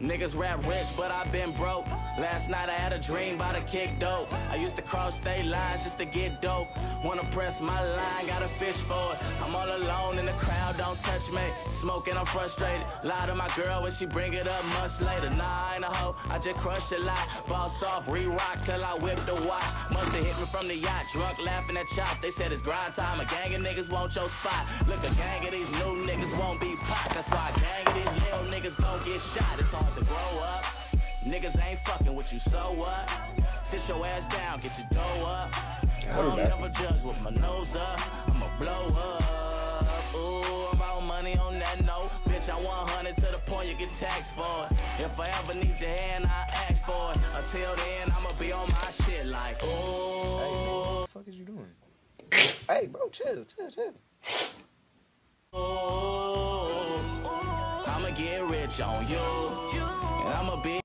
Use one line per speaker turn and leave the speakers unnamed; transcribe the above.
Niggas rap rich, but I been broke. Last night I had a dream about a kick dope. I used to cross state lines just to get dope. Wanna press my line, gotta fish for it. I'm all alone in the crowd, don't touch me. Smoking, I'm frustrated. Lie to my girl when she bring it up months later. Nah, I ain't a hoe, I just crush a lot. Boss off, re-rock till I whip the watch. Musta hit me from the yacht, drunk laughing at chop. They said it's grind time, a gang of niggas want your spot. Look, a gang of these new niggas won't be pop. That's why a gang of these little niggas gon' get shot. It's hard to grow up. Niggas ain't fucking with you, so what? Sit your ass down, get your dough up. I don't never judge with my nose up. I'ma blow up. Ooh, I'm out money on that note. Bitch, I 100 to the point you get taxed for it. If I ever need your hand, I ask for it. Until then, I'ma be on my shit like, ooh.
Hey, what the fuck is you doing? Hey, bro, chill.
Ooh, I'ma get rich on you. And I'ma be